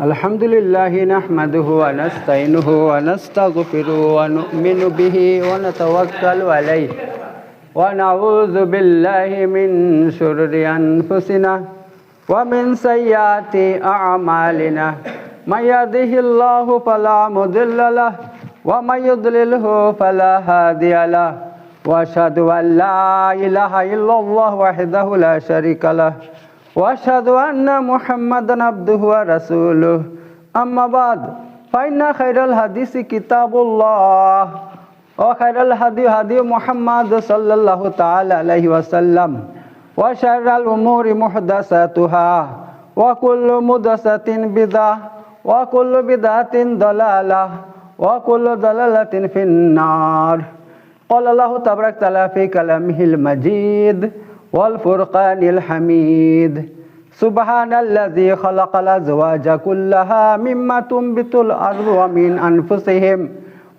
আলহামদুলিল্লাহ নাহমাদুহু ওয়া নাস্তাইনুহু ওয়া নাস্তাগফিরুহু ওয়া নু'মিনু বিহি ওয়া নাতাওয়াক্কালু আলাইহি ওয়া নাউযু বিল্লাহি মিন শুরুরি আনফুসিনা ওয়া মিন সাইয়্যাতি আ'মালিনা মান ইয়াহদিহিল্লাহু ফালা মুদিল্লা লাহু ওয়া মান ইউদ্লিলহু ফালা হাদিয়া লাহু ওয়া আশহাদু আল লা ইলাহা ইল্লাল্লাহু ওয়াহদাহু লা শারীকা লাহু ওয়া আশহাদু আন্না মুহাম্মাদান আবদুহু ওয়া রাসূলুহু আম্মা বা'দ ফাইন্না খায়রাল হাদিসি কিতাবুল্লাহ ওয়া খায়রাল হাদি মুহাম্মাদ সাল্লাল্লাহু তাআলা আলাইহি ওয়াসাল্লাম ওয়া শাররাল উমুরি মুহদাসাতুহা ওয়া কুল্লু মুহদাসাতিন বিদআহ ওয়া কুল্লু বিদআতিন দালালাহ ওয়া কুল্লু দালালাতিন ফিন্নার ক্বালা আল্লাহু তাবারাকা তাআলা ফি কালামিহিল মাজিদ ওয়াল ফুরকানিল হামিদ সুবহানাল্লাযী খালাকাল আজওয়াজা কুল্লাহা মিম্মা তুনবিতুল আরদু ওয়া মিন আনফুসিহিম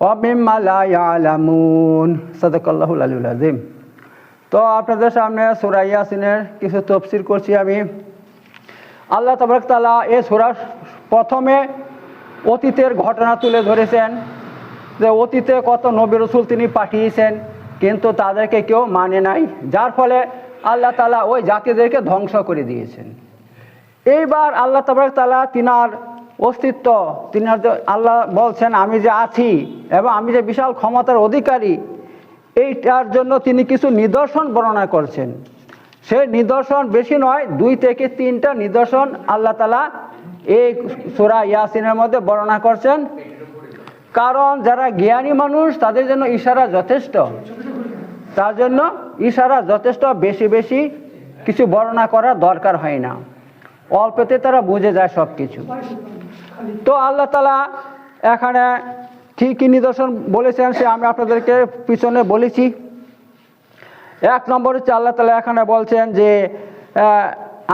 ওয়া মিম্মা লা ইয়ালামুন সাদাকাল্লাহুল আলিয়্যুল আযীম। তো আপনাদের সামনে সূরা ইয়াসিনের কিছু তাফসীর করছি আমি। আল্লাহ তাবারাকা তাআলা এই সূরার প্রথমে অতীতের ঘটনা তুলে ধরেছেন যে অতীতে কত নবী রাসূল তিনি পাঠিয়েছেন, কিন্তু তাদেরকে কেউ মানে নাই, যার ফলে আল্লাহ তাআলা ওই জাতিদেরকে ধ্বংস করে দিয়েছেন। এইবার আল্লাহ তাবারাক তাআলা তিনার অস্তিত্ব, তিনার আল্লাহ বলছেন আমি যে আছি এবং আমি যে বিশাল ক্ষমতার অধিকারী, এইটার জন্য তিনি কিছু নিদর্শন বর্ণনা করছেন। সেই নিদর্শন বেশি নয়, 2 থেকে 3টা নিদর্শন আল্লাহ তাআলা এই সূরা ইয়াসিনের মধ্যে বর্ণনা করছেন। কারণ যারা জ্ঞানী মানুষ তাদের জন্য ইশারা যথেষ্ট, তার জন্য ইশারা যথেষ্ট, বেশি বেশি কিছু বর্ণনা করার দরকার হয় না, অল্পতে তারা বুঝে যায় সব কিছু। তো আল্লাহ তাআলা এখানে কী কী নিদর্শন বলেছেন সে আমি আপনাদেরকে পিছনে বলেছি। 1 নম্বর হচ্ছে আল্লাহ তাআলা এখানে বলছেন যে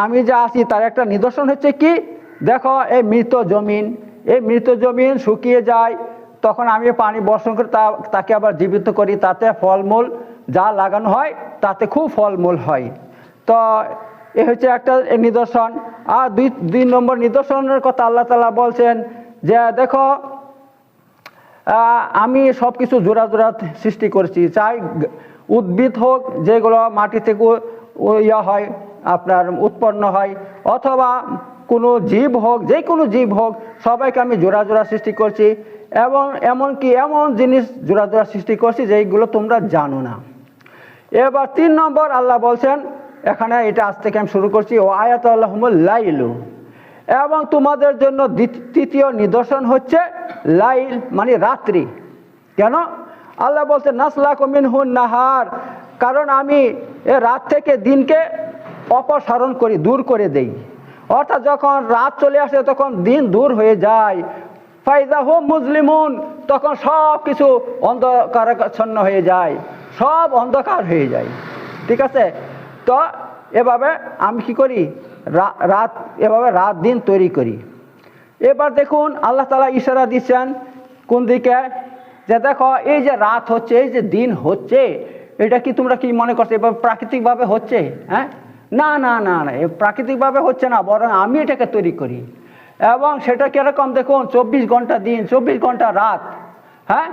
আমি যে আছি তার একটা নিদর্শন হচ্ছে কি, দেখো এই মৃত জমিন শুকিয়ে যায়, তখন আমি পানি বর্ষণ করে তাকে আবার জীবিত করি, তাতে ফলমূল যা লাগানো হয় তাতে খুব ফলমূল হয়। তো এ হচ্ছে একটা নিদর্শন। আর 2 নম্বর নিদর্শনের কথা আল্লাহ তাআলা বলছেন যে দেখো আমি সব কিছু জোড়া জোড়া সৃষ্টি করেছি, চাই উদ্ভিদ হোক যেগুলো মাটি থেকে হয় আপনার উৎপন্ন হয়, অথবা কোনো জীব হোক, যে কোনো জীব হোক, সবাইকে আমি জোড়া জোড়া সৃষ্টি করছি এবং এমনকি এমন জিনিস জোড়া জোড়া সৃষ্টি করছি যেইগুলো তোমরা জানো না। এবার 3 নম্বর আল্লাহ বলছেন এখানে, এটা আজ থেকে আমি শুরু করছি, ও আয়াতুল লাহুমুল লাইলু, এবং তোমাদের জন্য 3য় নিদর্শন হচ্ছে লাইল মানে রাত্রি। কেন? আল্লাহ বলছেন নাসলাকু মিনহুন নাহার, কারণ আমি এ রাত থেকে দিনকে অপসারণ করি, দূর করে দেই। অর্থাৎ যখন রাত চলে আসে তখন দিন দূর হয়ে যায়, ফাইজা হুম মুজলিমুন, তখন সব কিছু অন্ধকারাচ্ছন্ন হয়ে যায়, সব অন্ধকার হয়ে যায়। ঠিক আছে? তো এভাবে আমি কি করি, এভাবে রাত দিন তৈরি করি। এবার দেখুন আল্লাহ তাআলা ইশারা দিচ্ছেন কোন দিকে, যে দেখো এই যে রাত হচ্ছে, এই যে দিন হচ্ছে, এটা কি তোমরা কি মনে করছো এভাবে প্রাকৃতিকভাবে হচ্ছে? হ্যাঁ, না না না না, প্রাকৃতিকভাবে হচ্ছে না, বরং আমি এটাকে তৈরি করি। এবং সেটা কিরকম দেখুন, 24 ঘন্টা দিন, 24 ঘন্টা রাত। হ্যাঁ,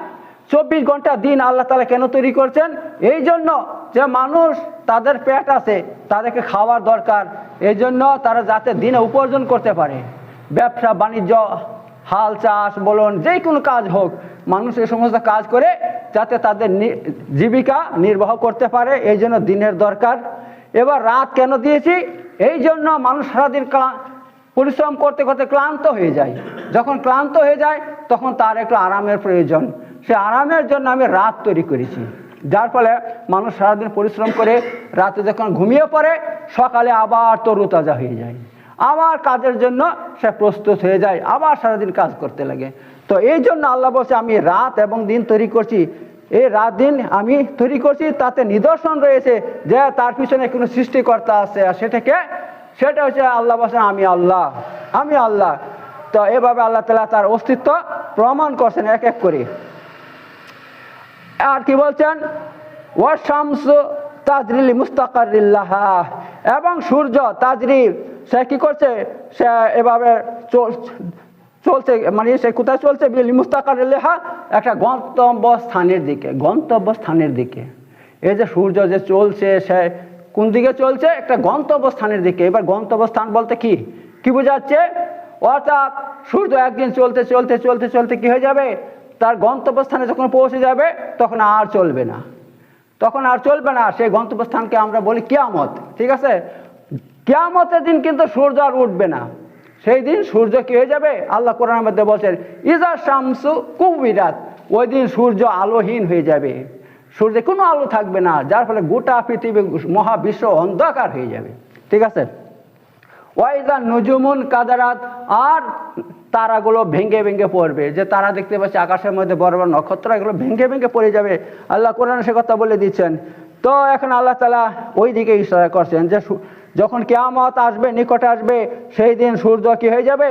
24 ঘন্টা দিন আল্লাহ তাআলা কেন তৈরি করছেন? এই জন্য যে মানুষ, তাদের পেট আছে, তাদেরকে খাওয়ার দরকার, এই জন্য তারা যাতে দিনে উপার্জন করতে পারে, ব্যবসা বাণিজ্য, হাল চাষ বলুন, যে কোনো কাজ হোক, মানুষ এই সমস্ত কাজ করে যাতে তাদের জীবিকা নির্বাহ করতে পারে, এই জন্য দিনের দরকার। এবার রাত কেন দিয়েছি? এই জন্য মানুষ সারাদিন পরিশ্রম করতে করতে ক্লান্ত হয়ে যায়, যখন ক্লান্ত হয়ে যায় তখন তার একটু আরামের প্রয়োজন, সে আরামের জন্য আমি রাত তৈরি করেছি, যার ফলে মানুষ সারাদিন পরিশ্রম করে রাতে যখন ঘুমিয়ে পড়ে সকালে আবার তরুতাজা হয়ে যায়, আবার কাজের জন্য সে প্রস্তুত হয়ে যায়, আবার সারাদিন কাজ করতে লাগে। তো এই জন্য আল্লাহ বলছে আমি রাত এবং দিন তৈরি করছি, এই রাত দিন আমি তৈরি করছি, তাতে নিদর্শন রয়েছে যে তার পিছনে কোনো সৃষ্টিকর্তা আছে, আর সেটা হচ্ছে আল্লাহ বলছেন আমি আল্লাহ, আমি আল্লাহ। তো এভাবে আল্লাহ তাআলা তার অস্তিত্ব প্রমাণ করছেন এক এক করে। আর কি বলছেন, ওয়াশ শামসু তাজরি লিমুস্তাকাররিল লাহা, এবং সূর্য তাজরি সে কি করছে, সে এভাবে চলছে, মানে সে কোথায় চলছে, লিমুস্তাকাররিল লাহা একটা গন্তব্যস্থানের দিকে, গন্তব্যস্থানের দিকে। এই যে সূর্য যে চলছে, সে কোন দিকে চলছে, একটা গন্তব্যস্থানের দিকে। এবার গন্তব্যস্থান বলতে কি কি বোঝাচ্ছে, অর্থাৎ সূর্য একদিন চলতে চলতে চলতে চলতে কি হয়ে যাবে, তার গন্তব্যস্থানে যখন পৌঁছে যাবে তখন আর চলবে না, তখন আর চলবে না। সেই গন্তব্যস্থানকে আমরা বলি কিয়ামত। ঠিক আছে, কিয়ামতের দিন কিন্তু সূর্য আর উঠবে না, সেই দিন সূর্য কি হয়ে যাবে, আল্লাহ কোরআনের মধ্যে বলছেন ইজা শামসু কুবিরাত, ওই দিন সূর্য আলোহীন হয়ে যাবে, সূর্যে কোনো আলো থাকবে না, যার ফলে গোটা পৃথিবী মহাবিশ্ব অন্ধকার হয়ে যাবে। ঠিক আছে, ওয়াইজা নুজুমুন কাদারাত, আর তারাগুলো ভেঙে ভেঙে পড়বে, যে তারা দেখতে পাচ্ছি আকাশের মধ্যে বড় বড় নক্ষত্র, এগুলো ভেঙে ভেঙে পড়ে যাবে। আল্লাহ কোরআনে সে কথা বলে দিচ্ছেন। তো এখন আল্লাহ তাআলা ওই দিকে ইশারা করছেন যে যখন কিয়ামত আসবে, নিকটে আসবে, সেই দিন সূর্য কি হয়ে যাবে,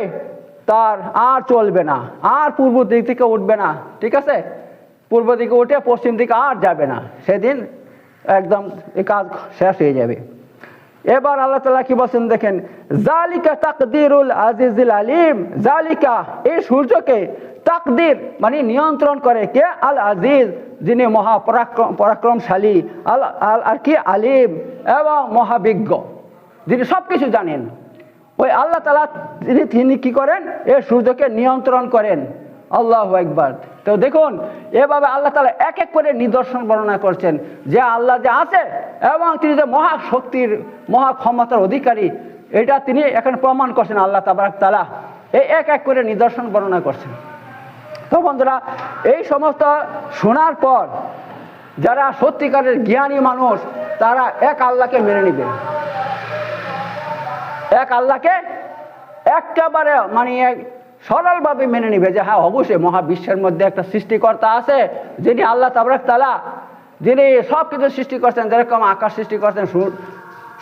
তার আর চলবে না, আর পূর্ব দিক থেকে উঠবে না। ঠিক আছে, পূর্ব দিকে উঠে পশ্চিম দিকে আর যাবে না, সেদিন একদম এই কাজ শেষ হয়ে যাবে। এবার আল্লাহ তাআলা কি বলছেন দেখেন, জালিকা তাকদিরুল আজিজুল আলিম, জালিকা এই সূর্যকে তাকদির মানে নিয়ন্ত্রণ করে কে, আল আজিজ যিনি পরাক্রমশালী, আর কি আলিম এবং মহাবিজ্ঞ, যিনি সব কিছু জানেন। ওই আল্লাহ তাআলা তিনি কি করেন, এই সূর্যকে নিয়ন্ত্রণ করেন। আল্লাহু আকবার। তো দেখুন এভাবে আল্লাহ তাআলা এক এক করে নিদর্শন বর্ণনা করছেন যে আল্লাহ যে আছে এবং তিনি যে মহাশক্তির মহা ক্ষমতার অধিকারী, এটা তিনি এখন প্রমাণ করছেন। আল্লাহ তাবারক তাআলা এই এক এক করে নিদর্শন বর্ণনা করছেন। তো বন্ধুরা, এই সমস্ত শোনার পর যারা সত্যিকারের জ্ঞানী মানুষ, তারা এক আল্লাহকে মেনে নেবে, এক আল্লাহকে একেবারে মানে সরলভাবে মেনে নিবে যে হ্যাঁ অবশ্যই মহাবিশ্বের মধ্যে একটা সৃষ্টিকর্তা আছে, যিনি আল্লাহ তাবারক তাআলা, যিনি সব কিছু সৃষ্টি করছেন, যেরকম আকাশ সৃষ্টি করছেন,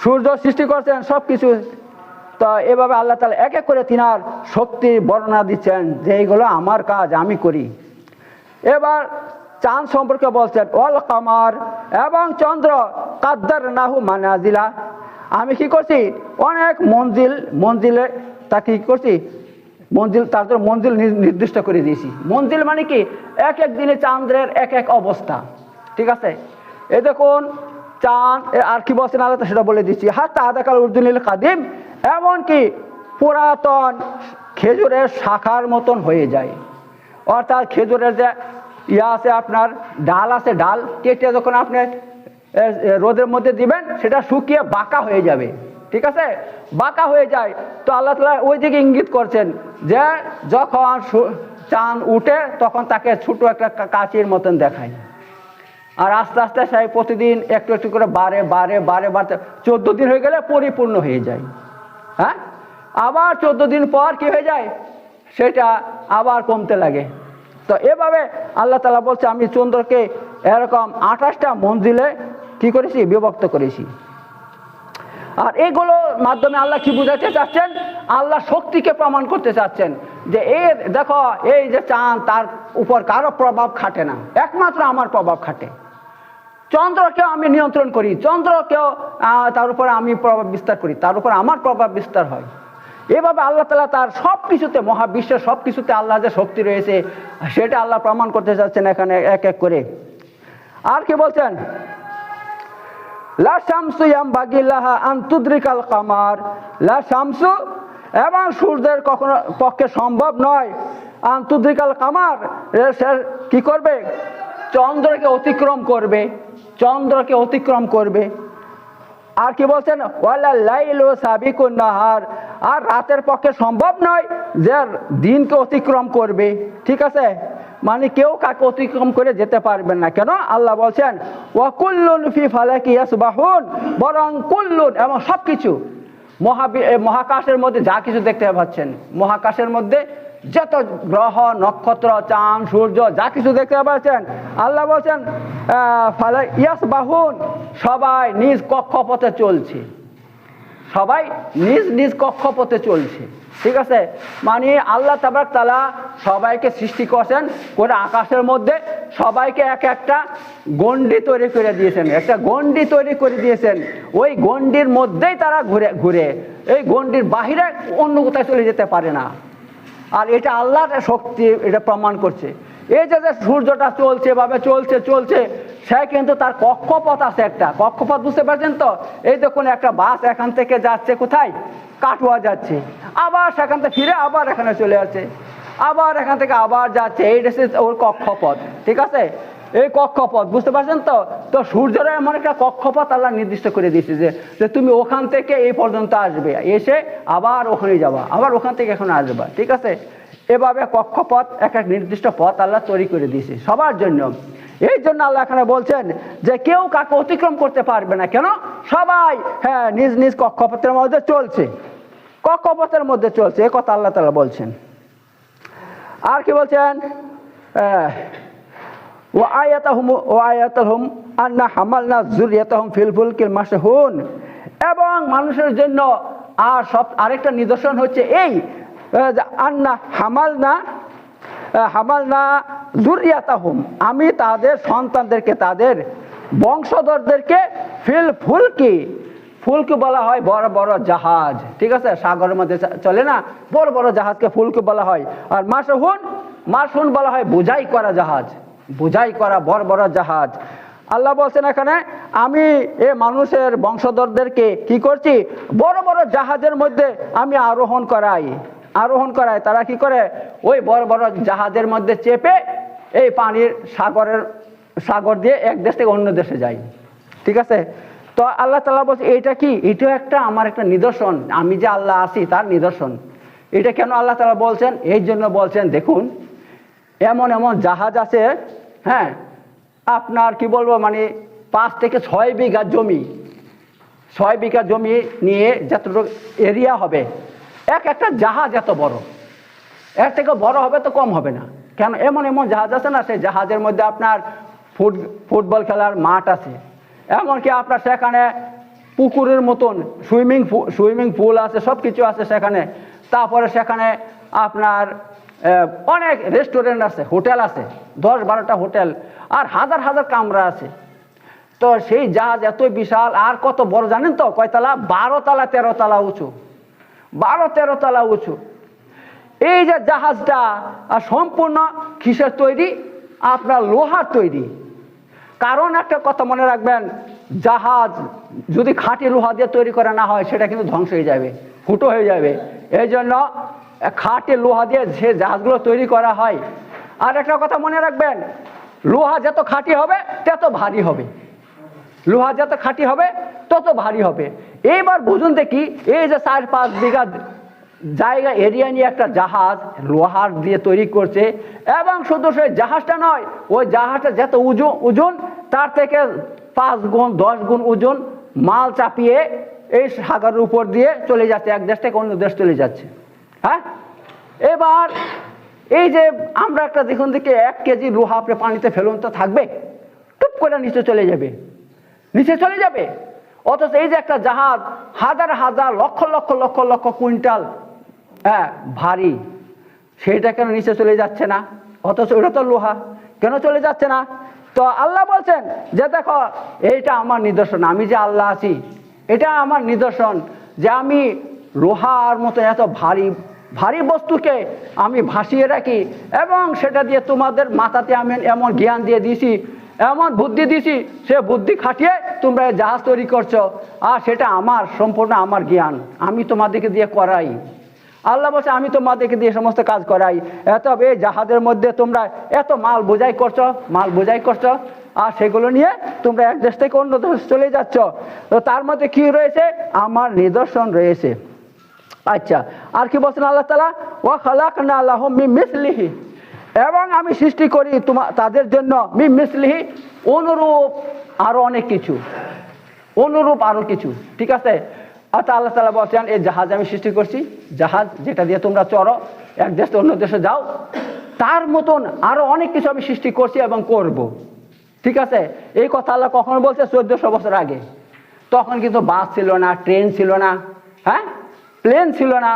সূর্য সৃষ্টি করছেন, সব কিছু। তো এভাবে আল্লাহ তাআলা এক এক করে তিনার শক্তি বর্ণনা দিচ্ছেন যে এইগুলো আমার কাজ, আমি করি। এবার চাঁদ সম্পর্কে বলছেন ওয়াল কামার, এবং চন্দ্র কাদ্দারনাহু মানাজিলা, আমি কি করছি অনেক মঞ্জিলে তাকে কি করছি, মঞ্জিল, তার জন্য মঞ্জিল নির্দিষ্ট করে দিয়েছি। মঞ্জিল মানে কি, এক এক দিনে চাঁদের এক এক অবস্থা। ঠিক আছে, এই দেখুন চাঁদ, আর কি বলছেন আল্লাহ সেটা বলে দিচ্ছি, হাত্তা আদাকাল উর্দুনিল কাদিম, এমনকি পুরাতন খেজুরের শাখার মতন হয়ে যায়। অর্থাৎ খেজুরের যে আছে আপনার ডাল আছে, ডাল কেটে যখন আপনি রোদের মধ্যে দিবেন, সেটা শুকিয়ে বাঁকা হয়ে যাবে। ঠিক আছে, বাঁকা হয়ে যায়। তো আল্লাহ তাআলা ওই দিকে ইঙ্গিত করছেন যে যখন চাঁদ উঠে তখন তাকে ছোট একটা কাঁচির মতন দেখায়, আর আস্তে আস্তে সেই প্রতিদিন একটু একটু করে বাড়তে 14 দিন হয়ে গেলে পরিপূর্ণ হয়ে যায়। হ্যাঁ, আবার 14 দিন পর কি হয়ে যায়, সেটা আবার কমতে লাগে। তো এভাবে আল্লাহ তাআলা বলছে আমি চন্দ্রকে এরকম 28টা মঞ্জিলে কি করেছি, বিভক্ত করেছি। আর এগুলোর মাধ্যমে আল্লাহ কি বুঝাতে চাচ্ছেন, আল্লাহ শক্তিকে প্রমাণ করতে চাচ্ছেন যে এই দেখো, এই যে চাঁদ, তার উপর কারো প্রভাব খাটে না, একমাত্র আমার প্রভাব খাটে। চন্দ্রকেও আমি নিয়ন্ত্রণ করি, চন্দ্রকেও তার উপরে আমি প্রভাব বিস্তার করি, তার উপর আমার প্রভাব বিস্তার হয়। এভাবে আল্লাহ তাআলা তার সব কিছুতে, মহাবিশ্বের সব কিছুতে আল্লাহ যে শক্তি রয়েছে, সেটা আল্লাহ প্রমাণ করতে চাচ্ছেন এখানে এক এক করে। আর কি বলছেন, লা শামসু ইয়ামবাগি লাহা আন তুদরিকাল কামার, লা শামসু, এবং সূর্যের কখনো পক্ষে সম্ভব নয়, আন তুদরিকাল কামার, সে কি করবে, চন্দ্রকে অতিক্রম করবে, চন্দ্রকে অতিক্রম করবে। আর কি বলছেন, ওয়ালা লাইলু সাবিকুন নাহার, আর রাতের পক্ষে সম্ভব নয় যে দিনকে অতিক্রম করবে। ঠিক আছে, মানে কেউ কাকে অতিক্রম করে যেতে পারবেন না। কেন, আল্লাহ বলছেন ওয়া কুল্লুন ফি ফালাকি ইয়াসবাহুন, বরং কুল্লুন এবং সব কিছু মহাকাশের মধ্যে যা কিছু দেখতে পাচ্ছেন, মহাকাশের মধ্যে যত গ্রহ নক্ষত্র চাঁদ সূর্য যা কিছু দেখতে পাচ্ছেন, আল্লাহ বলছেন ইয়াসবাহুন, সবাই নিজ কক্ষপথে চলছে, সবাই নিজ নিজ কক্ষপথে চলছে, ঠিক আছে। মানে আল্লাহ তাবারক তাআলা সবাইকে সৃষ্টি করছেন করে আকাশের মধ্যে সবাইকে এক একটা গণ্ডি তৈরি করে দিয়েছেন, একটা গণ্ডি তৈরি করে দিয়েছেন। ওই গণ্ডির মধ্যেই তারা ঘুরে ঘুরে, এই গণ্ডির বাহিরে অন্য কোথায় চলে যেতে পারে না। আর এটা আল্লাহর শক্তি, এটা প্রমাণ করছে। এই যে সূর্যটা চলছে এভাবে চলছে চলছে, সে কিন্তু তার কক্ষপথ আছে, একটা কক্ষপথ, বুঝতে পারছেন তো? এই দেখুন একটা বাস এখান থেকে যাচ্ছে কোথায়, কাটোয়া যাচ্ছে, আবার সেখান থেকে ফিরে আবার এখানে চলে আসছে, আবার এখান থেকে আবার যাচ্ছে, এই ওর কক্ষপথ, ঠিক আছে। এই কক্ষপথ, বুঝতে পারছেন তো? তো সূর্যের এমন একটা কক্ষপথ আল্লাহ নির্দিষ্ট করে দিয়েছে যে তুমি ওখান থেকে এই পর্যন্ত আসবে, এসে আবার ওখানে যাবা, আবার ওখান থেকে এখানে আসবা, ঠিক আছে। এভাবে কক্ষপথ এক এক নির্দিষ্ট পথ আল্লাহ তৈরি করে দিয়েছে সবার জন্য। এই জন্য আল্লাহ এখানে বলছেন যে কেউ কাকে অতিক্রম করতে পারবে না। কেন? সবাই হ্যাঁ নিজ নিজ কক্ষপথের মধ্যে চলছে, কক্ষপথের মধ্যে চলছে, এ কথা আল্লাহ তাআলা বলছেন। আর কি বলছেন? ওয়ায়াতাহুম আন্না হামালনা যুররিয়াতাহুম ফিল ফুলকিল মাশহুন। এবং মানুষের জন্য আর আরেকটা নিদর্শন হচ্ছে এই আন্না হামালনা যুররিয়াতাহুম, আমি তাদের সন্তানদেরকে, তাদের বংশধরদেরকে ফিল ফুলকি, ফুলকি বলা হয় বড় বড় জাহাজ, ঠিক আছে, সাগরের মধ্যে চলে না, বড় বড় জাহাজকে ফুলকি বলা হয়। আর মাশহুন বলা হয় বোঝাই করা জাহাজ, বোঝাই করা বড় বড় জাহাজ। আল্লাহ বলছেন এখানে আমি এ মানুষের বংশধরদেরকে কি করছি, বড় বড় জাহাজের মধ্যে আমি আরোহণ করাই। তারা কি করে, ওই বড় বড় জাহাজের মধ্যে চেপে এই পানির সাগর দিয়ে এক দেশ থেকে অন্য দেশে যায়, ঠিক আছে। তো আল্লাহ তাআলা বলছে এইটা কি, এটাও একটা আমার একটা নিদর্শন, আমি যে আল্লাহ আছি তার নিদর্শন। এটা কেন আল্লাহ তাআলা বলছেন? এই জন্য বলছেন, দেখুন এমন এমন জাহাজ আছে, হ্যাঁ আপনার কি বলবো, মানে 5 থেকে 6 বিঘা জমি, 6 বিঘা জমি নিয়ে যতটুকু এরিয়া হবে, একটা জাহাজ এত বড়, এর থেকে বড় হবে তো কম হবে না। কেন? এমন এমন জাহাজ আছে না, সেই জাহাজের মধ্যে আপনার ফুটবল খেলার মাঠ আছে, এমনকি আপনার সেখানে পুকুরের মতন সুইমিং পুল আছে, সব কিছু আছে সেখানে। তারপরে সেখানে আপনার অনেক রেস্টুরেন্ট আছে, হোটেল আছে, 10-12টা হোটেল, আর হাজার হাজার কামরা আছে। তো সেই জাহাজ এত বিশাল, আর কত বড় জানেন তো? কয়তলা? 12 তলা 13 তলা উঁচু, 12-13 তলা উঁচু। এই যে জাহাজটা সম্পূর্ণ কিসের তৈরি? আপনার লোহার তৈরি। কারণ একটা কথা মনে রাখবেন, জাহাজ যদি খাঁটি লোহা দিয়ে তৈরি করা না হয় সেটা কিন্তু ধ্বংস হয়ে যাবে, ফুটো হয়ে যাবে। এই জন্য খাঁটি লোহা দিয়ে যে জাহাজগুলো তৈরি করা হয়। আর একটা কথা মনে রাখবেন, লোহা যত খাঁটি হবে তত ভারী হবে, লোহা যত খাঁটি হবে তত ভারী হবে। এইবার বুঝুন দেখি, এই যে 4-5 বিঘা জায়গা এরিয়া নিয়ে একটা জাহাজ লোহার দিয়ে তৈরি করছে, এবং শুধু সেই জাহাজটা নয়, ওই জাহাজটা যত ওজন তার থেকে 5 গুণ 10 গুণ ওজন মাল চাপিয়ে এই সাগরের উপর দিয়ে চলে যাচ্ছে, এক দেশ থেকে অন্য দেশ চলে যাচ্ছে। হ্যাঁ, এবার এই যে আমরা একটা দেখুন দেখি 1 কেজি লোহা আপনি পানিতে ফেলুন তো থাকবে? টুপ করে নিচে চলে যাবে, নিচে চলে যাবে। অথচ এই যে একটা জাহাজ হাজার হাজার লক্ষ লক্ষ লক্ষ লক্ষ কুইন্টাল ভারী, সেটা কেন নিচে চলে যাচ্ছে না? অথচ ওটা তো লোহা, কেন চলে যাচ্ছে না? তো আল্লাহ বলছেন যে দেখো এইটা আমার নিদর্শন, আমি যে আল্লাহ আছি এটা আমার নিদর্শন, যে আমি লোহার মতো এত ভারী ভারী বস্তুকে আমি ভাসিয়ে রাখি, এবং সেটা দিয়ে তোমাদের মাথাতে আমি এমন জ্ঞান দিয়ে দিয়েছি, এমন বুদ্ধি দিয়েছি, সে বুদ্ধি খাটিয়ে তোমরা জাহাজ তৈরি করছো, আর সেটা আমার সম্পূর্ণ আমার জ্ঞান, আমি তোমাদেরকে দিয়ে করাই। আল্লাহ বলছে আমি তোমাদেরকে দিয়ে সমস্ত কাজ করাই। এই জাহাজের মধ্যে তোমরা এত মাল বোঝাই করছো, আর সেগুলো নিয়ে তোমরা এক দেশ থেকে অন্য দেশ চলে যাচ্ছ। তো তার মধ্যে কি রয়েছে? আমার নিদর্শন রয়েছে। আচ্ছা, আর কি বলছেন আল্লাহ তাআলা? ওয়া খালাকনা লাহুম মিন মিসলিহি, এবং আমি সৃষ্টি করি তাদের জন্য মিন মিসলিহি, অনুরূপ আরো অনেক কিছু, অনুরূপ আরো কিছু, ঠিক আছে। অর্থাৎ আল্লাহ তাআলা বলছেন এই জাহাজ আমি সৃষ্টি করছি, জাহাজ যেটা দিয়ে তোমরা চড়ো, এক দেশ থেকে অন্য দেশে যাও, তার মতন আরো অনেক কিছু আমি সৃষ্টি করছি এবং করব, ঠিক আছে। এই কথা আল্লাহ কখন বলছে? 1400 বছর আগে। তখন কিন্তু বাস ছিল না, ট্রেন ছিল না, হ্যাঁ, প্লেন ছিল না।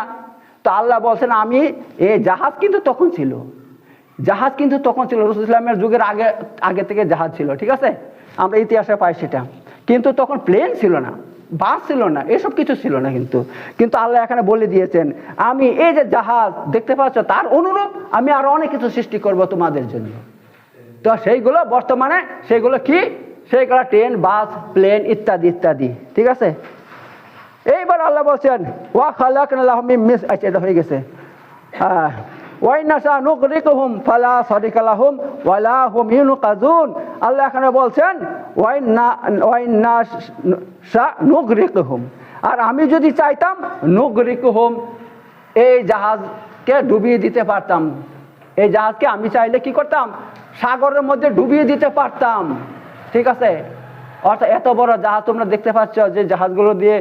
তো আল্লাহ বলছেন আমি এই জাহাজ কিন্তু তখন ছিল, জাহাজ কিন্তু তখন ছিল, রাসূল ইসলামের যুগের আগে আগে থেকে জাহাজ ছিল, ঠিক আছে, আমরা ইতিহাসে পাই সেটা। কিন্তু তখন প্লেন ছিল না, বাস ছিল না, এসব কিছু ছিল না। কিন্তু কিন্তু আল্লাহ এখানে বলে দিয়েছেন আমি এই যে জাহাজ দেখতে পাচ্ছ তার অনুরূপ আমি আরো অনেক কিছু সৃষ্টি করব তোমাদের জন্য। তো সেইগুলো বর্তমানে সেইগুলো কি, সেইগুলো ট্রেন, বাস, প্লেন ইত্যাদি ইত্যাদি, ঠিক আছে। এইবার আল্লাহ বলছেন ওয়া খালাকনা লাহুম মিন মিস, আচ্ছা এটা হয়ে গেছে। ওয়া ইন্নাশা নুগরিকুহুম ফালা সারিকা লাহুম ওয়ালা হুম ইউনকাযুন। আল্লাহ এখানে বলছেন ওয়া ইন্নাশা নুগরিকুহুম, আর আমি যদি চাইতাম নুগরিকুহুম, এই জাহাজকে ডুবিয়ে দিতে পারতাম। এই জাহাজকে আমি চাইলে কি করতাম, সাগরের মধ্যে ডুবিয়ে দিতে পারতাম, ঠিক আছে। অর্থাৎ এত বড় জাহাজ তোমরা দেখতে পাচ্ছ, যে জাহাজগুলো দিয়ে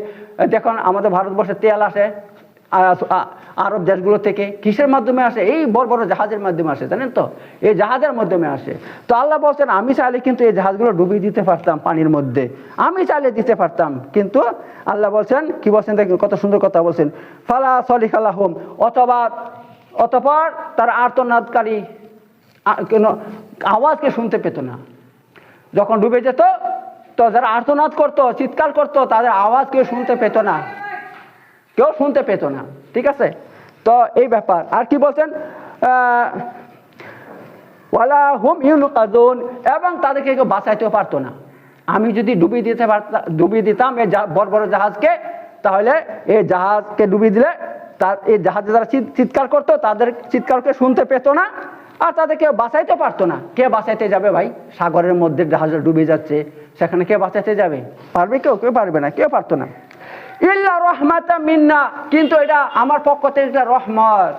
দেখুন আমাদের ভারতবর্ষে তেল আসে আরব দেশগুলো থেকে, কিসের মাধ্যমে আসে, এই বড় বড় জাহাজের মাধ্যমে আসে, জানেন তো, এই জাহাজের মাধ্যমে আসে। তো আল্লাহ বলছেন আমি চাইলে কিন্তু এই জাহাজগুলো ডুবিয়ে দিতে পারতাম পানির মধ্যে, আমি চাইলে দিতে পারতাম। কিন্তু আল্লাহ বলছেন কি বলছেন দেখুন, কত সুন্দর কথা বলছেন, ফালা সলিকা লাহুম, অতঃপর তারা আর্তনাদকারী কোনো আওয়াজকে শুনতে পেত না। যখন ডুবে যেত তো যারা আর্তনাদ করতো, চিৎকার করতো, তাদের আওয়াজ কেউ শুনতে পেত না, কেউ শুনতে পেত না, ঠিক আছে। তো এই ব্যাপার। আর কি বলছেন, ওয়ালা হুম ইউনকাযুন, এবং তাদেরকে কেউ বাঁচাইতেও পারতো না। আমি যদি ডুবিয়ে দিতাম এই বড় বড় জাহাজকে, তাহলে এই জাহাজকে ডুবিয়ে দিলে তার এই জাহাজে যারা চিৎকার করতো তাদের চিৎকারকে শুনতে পেত না, আর তাদের কেউ বাঁচাইতে পারতো না। কে বাঁচাইতে যাবে ভাই, সাগরের মধ্যে জাহাজ ডুবে যাচ্ছে, সেখানে কে বাঁচাইতে যাবে, পারবে কেউ? কেউ পারবে না, কেউ পারতো না। ইল্লা রাহমাতাম মিন্না, কিন্তু এটা আমার পক্ষ থেকে একটা রহমত,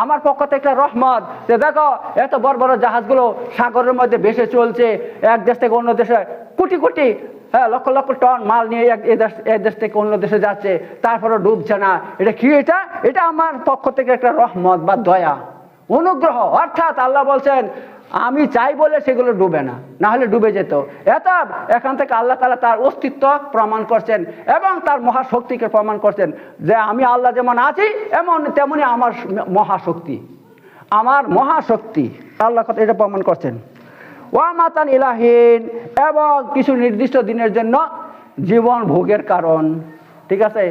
আমার পক্ষ থেকে একটা রহমত। যে দেখো এত বড় বড় জাহাজগুলো সাগরের মধ্যে ভেসে চলছে, এক দেশ থেকে অন্য দেশে কোটি কোটি, হ্যাঁ, লক্ষ লক্ষ টন মাল নিয়ে এক দেশ থেকে অন্য দেশে যাচ্ছে, তারপরে ডুবছে না। এটা কি, এটা আমার পক্ষ থেকে একটা রহমত বা দয়া, অনুগ্রহ। অর্থাৎ আল্লাহ বলছেন আমি চাই বলে সেগুলো ডুবে না, না হলে ডুবে যেত। এখান থেকে আল্লাহ তাআলা তার অস্তিত্ব প্রমাণ করছেন এবং তার মহাশক্তিকে প্রমাণ করছেন, যে আমি আল্লাহ যেমন আছি তেমনি আমার মহাশক্তি, আমার মহাশক্তি, আল্লাহ কথা এটা প্রমাণ করছেন। ওয়া মাতান ইলাহিন, এবং কিছু নির্দিষ্ট দিনের জন্য জীবন ভোগের কারণ, ঠিক আছে।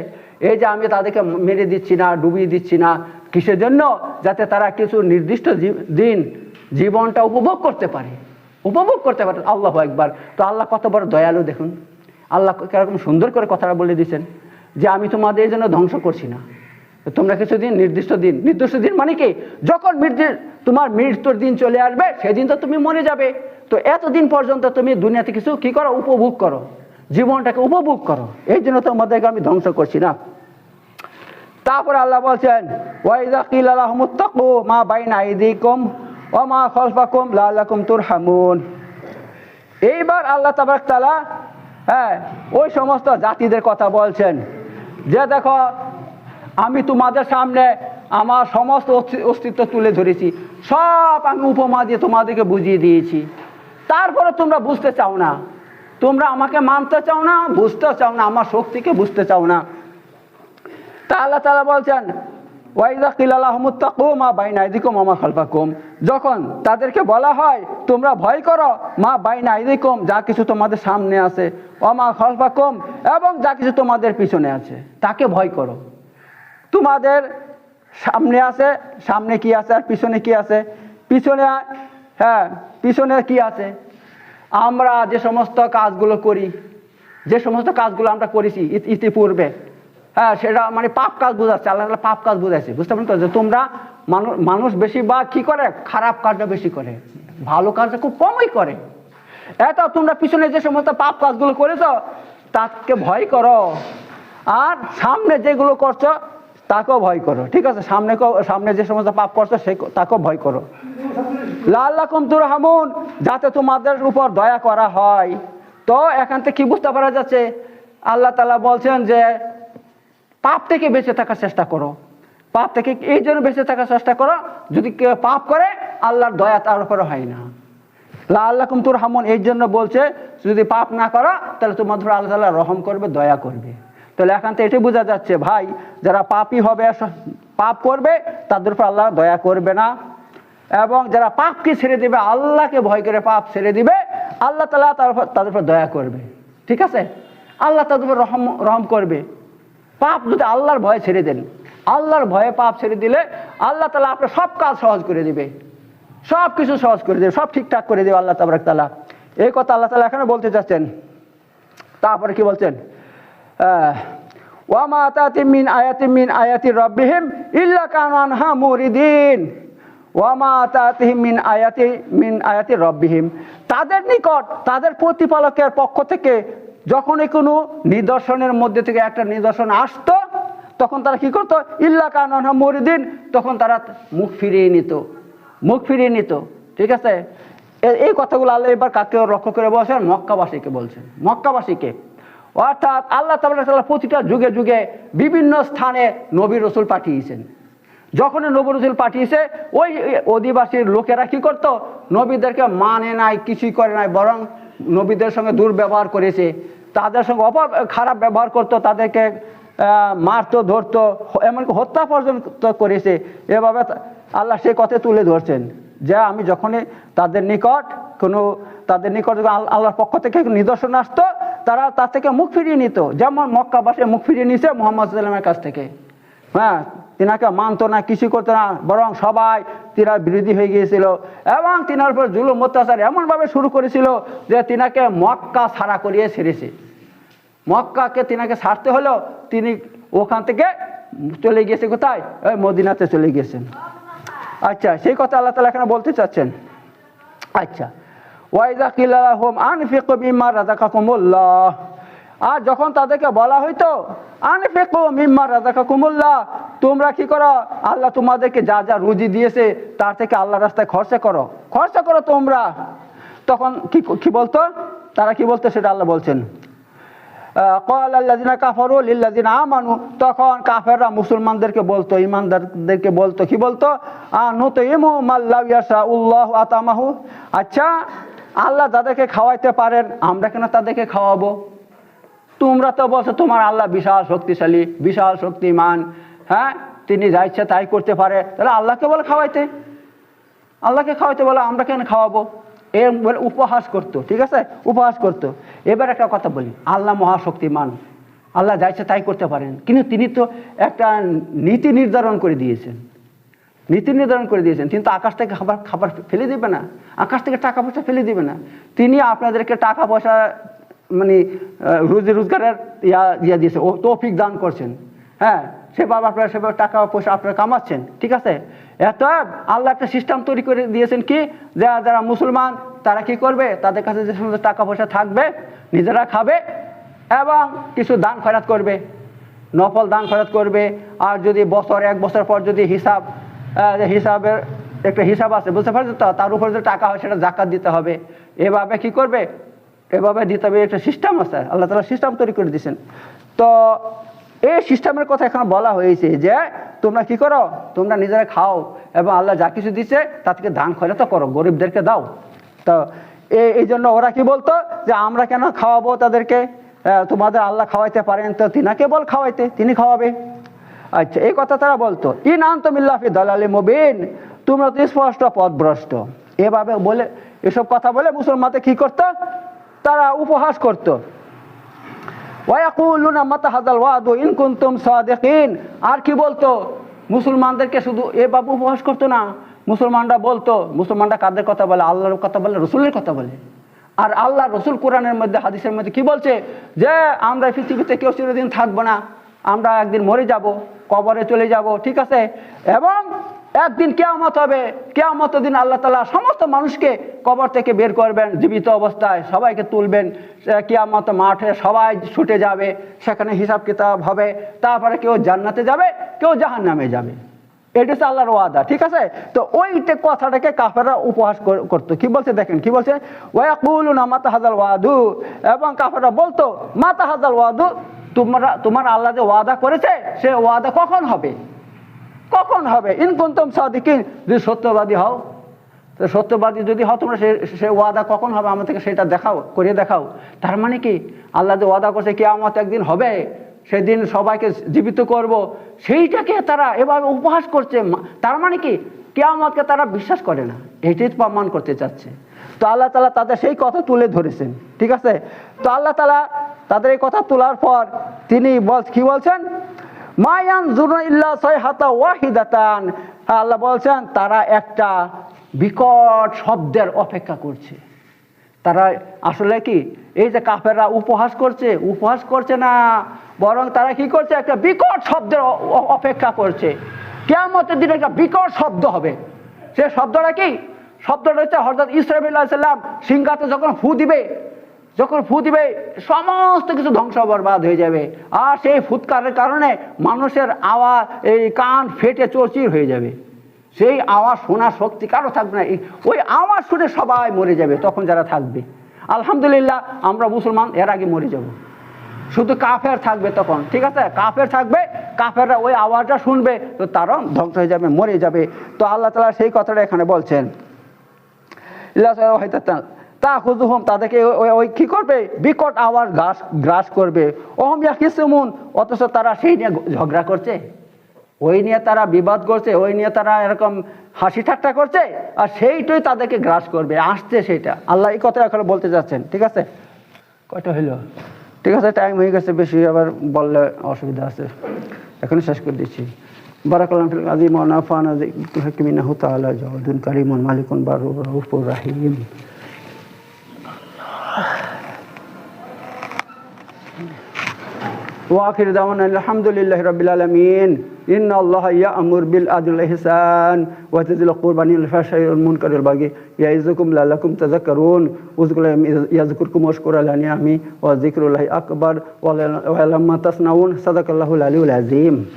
এই যে আমি তাদেরকে মেরে দিচ্ছি না, ডুবিয়ে দিচ্ছি না, কিসের জন্য? যাতে তারা কিছু নির্দিষ্ট দিন জীবনটা উপভোগ করতে পারে, উপভোগ করতে পারে। আল্লাহু আকবার। তো আল্লাহ কত বড় দয়ালু দেখুন, আল্লাহ কিরকম সুন্দর করে কথাটা বলে দিয়েছেন, যে আমি তোমাদের জন্য ধ্বংস করছি না, তোমরা কিছু দিন, নির্দিষ্ট দিন মানে কি, যখন তোমার মৃত্যুর দিন চলে আসবে সেদিন তো তুমি মরে যাবে। তো এতদিন পর্যন্ত তুমি দুনিয়াতে কিছু কি করো, উপভোগ করো, জীবনটাকে উপভোগ করো, এই জন্য তোমাদেরকে আমি ধ্বংস করছি না। তারপর আল্লাহ বলছেন ওয়াইযা কিলা লাহুমুত্তাকু মা বাইনা আইদিকুম ওয়া মা খালফাকুম লাআল্লাকুম তুরহামুন। এইবার আল্লাহ তাবারক তাআলা ওই সমস্ত জাতিদের কথা বলছেন, যে দেখো আমি তোমাদের সামনে আমার সমস্ত অস্তিত্ব তুলে ধরেছি, সব আমি উপমা দিয়ে তোমাদেরকে বুঝিয়ে দিয়েছি, তারপরে তোমরা বুঝতে চাও না, তোমরা আমাকে মানতে চাও না, বুঝতে চাও না, আমার শক্তিকে বুঝতে চাও না। তা আল্লাহ তাআলা বলছেন ওয়াইযা কিলা লাহুমুত্তাকু মা বাইনা আইদিকুম ওয়া মা খালফাকুম, যখন তাদেরকে বলা হয় তোমরা ভয় করো মা বাইনা আইদিকুম, যা কিছু তোমাদের সামনে আছে, ওয়া মা খালফাকুম, এবং যা কিছু তোমাদের পিছনে আছে তাকে ভয় করো। তোমাদের সামনে আছে, সামনে কি আছে, আর পিছনে কি আছে? পিছনে কি আছে? আমরা যে সমস্ত কাজগুলো করি, যে সমস্ত কাজগুলো আমরা করেছি ইতিপূর্বে, সেটা মানে পাপ কাজ বোঝাচ্ছে, আল্লাহ তাআলা পাপ কাজ বোঝাচ্ছে, বুঝতে পারেন তো? যে তোমরা মানুষ বেশি বা কি করে, খারাপ কাজটা বেশি করে, ভালো কাজটা খুব কমই করে। তোমরা পিছনে যে সমস্ত পাপ কাজগুলো করেছো তাকে ভয় করো, আর সামনে যেগুলো করছো তাকেও ভয় করো, ঠিক আছে। সামনে যে সমস্ত পাপ করছো তাকেও ভয় করো। লাআল্লাকুম তুরহামুন, যাতে তোমাদের উপর দয়া করা হয়। তো এখান থেকে কি বুঝতে পারা যাচ্ছে, আল্লাহ তাআলা বলছেন যে পাপ থেকে বেঁচে থাকার চেষ্টা করো, পাপ থেকে এই জন্য বেঁচে থাকার চেষ্টা করো, যদি কেউ পাপ করে আল্লাহর দয়া তার উপরে হয় না। লাআল্লাকুম তুরহামুন এই জন্য বলছে, যদি পাপ না করো তাহলে তোমাদের আল্লাহ তাআলা রহম করবে, দয়া করবে। তাহলে এখান থেকে এটাই বোঝা যাচ্ছে ভাই, যারা পাপী হবে, পাপ করবে, তাদের উপর আল্লাহ দয়া করবে না। এবং যারা পাপকে ছেড়ে দিবে, আল্লাহকে ভয় করে পাপ ছেড়ে দিবে, আল্লাহ তাআলা তাদের উপর দয়া করবে। ঠিক আছে, আল্লাহ তাদের উপর রহম করবে। পাপ যদি আল্লাহর ভয়ে ছেড়ে দেন, আল্লাহর ভয়ে পাপ ছেড়ে দিলে আল্লাহ তাআলা আপনার সব কাজ সহজ করে দিবে, সব কিছু সহজ করে দেবে, সব ঠিকঠাক করে দেবে আল্লাহ তাবারক তাআলা। এই কথা আল্লাহ তাআলা এখানে বলতে চাচ্ছেন। তারপরে কি বলছেন? ওয়া মা তাতিম মিন আয়াতি রাব্বিহিম ইল্লা কানু আনহা মুরিদিন। ওয়া মা তাতিহিম মিন আয়াতি রাব্বিহিম, তাদের নিকট তাদের প্রতিপালকের পক্ষ থেকে যখনই কোনো নিদর্শনের মধ্যে থেকে একটা নিদর্শন আসতো, তখন তারা কি করতো? ইল্লা কানু আনহা মুরিদিন, তখন তারা মুখ ফিরিয়ে নিত। ঠিক আছে, এই কথাগুলো আল্লাহ এবার কাকে লক্ষ্য করে বলছেন? মক্কাবাসীকে বলছেন, মক্কাবাসীকে। অর্থাৎ আল্লাহ তাআলা প্রতিটা যুগে যুগে বিভিন্ন স্থানে নবী রসুল পাঠিয়েছেন। যখন নবী রসুল পাঠিয়েছে, ওই অধিবাসীর লোকেরা কি করতো? নবীদেরকে মানে নাই, কিছুই করে নাই, বরং নবীদের সঙ্গে দুর্ব্যবহার করেছে, তাদের সঙ্গে খারাপ ব্যবহার করতো, তাদেরকে মারতো, ধরতো, এমনকি হত্যা পর্যন্ত করেছে। এভাবে আল্লাহ সেই কথা তুলে ধরছেন যে আমি যখনই তাদের নিকট আল্লাহর পক্ষ থেকে নিদর্শন আসতো, তারা তার থেকে মুখ ফিরিয়ে নিত। যেমন মক্কাবাসী মুখ ফিরিয়ে নিছে মুহাম্মদ সাল্লাল্লাহু আলাইহি ওয়াসাল্লামের কাছ থেকে। হ্যাঁ, তিনাকে মানতো না, কিছু করতো না, বরং সবাই তিনার বিরোধী হয়ে গিয়েছিল এবং তিনার উপর জুলুম অত্যাচার এমনভাবে শুরু করেছিল যে তিনাকে মক্কা ছাড়া করিয়ে ছেড়েছে। মক্কাকে তিনাকে ছাড়তে হলো, তিনি ওখান থেকে চলে গিয়েছে কোথায়? ওই মদিনাতে চলে গিয়েছেন। আচ্ছা, সেই কথা আল্লাহ তাআলা এখানে বলতে চাচ্ছেন। আচ্ছা, ওয়াইযা কিলা লাহুম আনফিকু মিম্মা রাযাকাকুমুল্লাহ, আর যখন তাদেরকে বলা হইতো আনফিকু মিম্মা রাযাকাকুমুল্লাহ, তোমরা কি করো? আল্লাহ তোমাদেরকে যা যা রুজি দিয়েছে তার থেকে আল্লাহর রাস্তায় খরচা করো তোমরা। তখন কি বলতো? তারা কি বলতো সেটা আল্লাহ বলছেন। ক্বাল আল্লাযিনা কাফারু লিল্লাযিনা আমানু, তখন কাফেররা মুসলমানদেরকে বলতো, ঈমানদারদেরকে বলতো, কি বলতো? আনুতইমু মাল্লাউ ইয়াশাউল্লাহু আতামাহু, আচ্ছা আল্লাহ যাদেরকে খাওয়াইতে পারেন, আমরা কেন তাদেরকে খাওয়াবো? তোমরা তো বলছো তোমার আল্লাহ বিশাল শক্তিশালী, বিশাল শক্তিমান, হ্যাঁ, তিনি যা ইচ্ছা তাই করতে পারে, তাহলে আল্লাহকে বলে খাওয়াইতে, আল্লাহকে খাওয়াইতে বলে আমরা কেন খাওয়াবো? এর বলে উপহাস করতো। ঠিক আছে, উপহাস করতো। এবার একটা কথা বলি, আল্লাহ মহাশক্তিমান, আল্লাহ যা ইচ্ছা তাই করতে পারেন, কিন্তু তিনি তো একটা নীতি নির্ধারণ করে দিয়েছেন। তিনি তো আকাশ থেকে খাবার ফেলে দিবে না, আকাশ থেকে টাকা পয়সা ফেলে দিবে না। তিনি আপনাদেরকে টাকা পয়সা মানে রুজি রোজগারের ইয়া দিয়েছে, ও তৌফিক দান করছেন। হ্যাঁ, সেভাবে আপনারা সেভাবে টাকা পয়সা আপনারা কামাচ্ছেন। ঠিক আছে, এত আল্লাহ একটা সিস্টেম তৈরি করে দিয়েছেন কি, যারা মুসলমান তারা কি করবে? তাদের কাছে যে সমস্ত টাকা পয়সা থাকবে নিজেরা খাবে এবং কিছু দান খয়রাত করবে, নফল দান খয়রাত করবে। আর যদি এক বছর পর যদি হিসাবের একটা হিসাব আছে, বুঝতে পারছো তো, তার উপর যে টাকা হয় সেটা যাকাত দিতে হবে। এভাবে কি করবে? এভাবে দিতে হবে, একটা সিস্টেম আছে, আল্লাহ তাআলা সিস্টেম তৈরি করে দিয়েছেন। তো এই সিস্টেমের কথা এখানে বলা হয়েছে যে তোমরা কি করো? তোমরা নিজেরা খাও এবং আল্লাহ যা কিছু দিচ্ছে তা থেকে দান খয়রাত করো, গরিবদেরকে দাও। তো এই জন্য ওরা কি বলতো যে আমরা কেন খাওয়াবো তাদেরকে? তোমাদের আল্লাহ খাওয়াইতে পারেন, তো তিনাকে বল খাওয়াইতে, তিনি খাওয়াবে। আচ্ছা, এই কথা তারা বলতো। ইন আনতুম ইল্লা ফি দালালিম মুবিন, তোমরা তো স্পষ্ট পথভ্রষ্ট। এভাবে বলে, এসব কথা বলে মুসলমানদের কি করতো? তারা উপহাস করতো। ওয়ায়াকুলুনা মাতা হাযাল ওয়াদু ইন কুনতুম সাদিকিন, আর কি বলতো? মুসলমানদেরকে শুধু এভাবে উপহাস করতো না, মুসলমানরা কাদের কথা বলে? আল্লাহর কথা বলে, রসুলের কথা বলে। আর আল্লাহ রসুল কোরআনের মধ্যে, হাদিসের মধ্যে কি বলছে? যে আমরা পৃথিবীতে কেউ চিরদিন থাকবো না, আমরা একদিন মরে যাব, কবরে চলে যাব। ঠিক আছে, এবং একদিন কিয়ামত হবে, কিয়ামতের দিন আল্লাহ তাআলা সমস্ত মানুষকে কবর থেকে বের করবেন জীবিত অবস্থায়, সবাইকে তুলবেন, কিয়ামত মাঠে সবাই ছুটে যাবে, সেখানে হিসাব কিতাব হবে, তারপরে কেউ জান্নাতে যাবে, কেউ জাহান্নামে যাবে। এটা হচ্ছে আল্লাহর ওয়াদা। ঠিক আছে, তো ওইটা কথাটাকে কাফেররা উপহাস করতো। কি বলছে দেখেন, কি বলছে? ওয়ায়াকুলুনা মাতা হাযাল ওয়াদু, এবং কাফেররা বলতো মাতা হাযাল ওয়াদু, তোমার আল্লাহ যে ওয়াদা করেছে সে ওয়াদা কখন হবে? ইন কুনতুম সাদিকিন, যদি সত্যবাদী হও, তো সত্যবাদী যদি হও তোমরা, সে ওয়াদা কখন হবে আমাদেরকে সেটা করিয়ে দেখাও। তার মানে কি, আল্লাহ যে ওয়াদা করছে কিয়ামত একদিন হবে, সেদিন সবাইকে জীবিত করব, সেইটাকে তারা এভাবে উপহাস করছে। তার মানে কি, কিয়ামতকে তারা বিশ্বাস করে না, এটাই প্রমাণ করতে চাচ্ছে। তো আল্লাহ তাআলা তাদের সেই কথা তুলে ধরেছেন, ঠিক আছে। তো আল্লাহ তাআলা তাদের এই কথা তোলার পর তিনি কি বলছেন, মা ইয়ানজুরুনা ইল্লা সাইহাতা ওয়াহিদাতান। আল্লাহ বলছেন তারা একটা বিকট শব্দের অপেক্ষা করছে। তারা আসলে কি, এই যে কাফেররা উপহাস করছে না, বরং তারা কি করছে, একটা বিকট শব্দের অপেক্ষা করছে। কিয়ামতের দিনে একটা বিকট শব্দ হবে। সে শব্দটা কি? শব্দটা হচ্ছে হযরত ইসরাফিল আলাইহিস সালাম সিংহাতে যখন ফু দিবে সমস্ত কিছু ধ্বংস বরবাদ হয়ে যাবে। আর সেই ফুৎকারের কারণে মানুষের আওয়াজ, এই কান ফেটে চৌচির হয়ে যাবে। সেই আওয়াজ শোনার শক্তি কারো থাকবে না, ওই আওয়াজ শুনে সবাই মরে যাবে। তখন যারা থাকবে, আলহামদুলিল্লাহ আমরা মুসলমান এর আগে মরে যাব, শুধু কাফের থাকবে তখন, ঠিক আছে। কাফের থাকবে, কাফেররা ওই আওয়াজটা শুনবে, তো তারাও ধ্বংস হয়ে যাবে, মরে যাবে। তো আল্লাহ তাআলা সেই কথাটা এখানে বলছেন, তা খুজুহুম, তাদেরকে ওই কি করবে, বিকট আওয়াজ গ্রাস করবে। ওহম ইয়াখিসুমুন, অথচ তারা সেই নিয়ে ঝগড়া করছে, ওই নিয়ে তারা বিবাদ করছে, ওই নিয়ে তারা এরকম হাসি ঠাট্টা করছে, আর সেইটাই তাদেরকে গ্রাস করবে, আসছে সেইটা। আল্লাহ এই কথা এখন বলতে যাচ্ছেন, ঠিক আছে। কয়টা হইল? ঠিক আছে, টাইম হয়ে গেছে, বেশি আবার বললে অসুবিধা আছে, এখনই শেষ করে দিচ্ছি। বারাকাল্লাহু ফিল আযীম ওয়া নাফা'না বিল হাক্কি মিন্নাহু তাআলা জাওয়াদুন কারীমুন মালিকুন বাররুর রাউফুর রাহিম। وآخر دعوانا الحمد لله رب العالمين إن الله يأمر بالعدل والإحسان وإيتاء ذي القربى والفحشاء والمنكر والبغي يعظكم لعلكم تذكرون اذكروا يذكركم واشكروا على نعمه وذكر الله أكبر ولما تصنعون صدق الله العلي العظيم.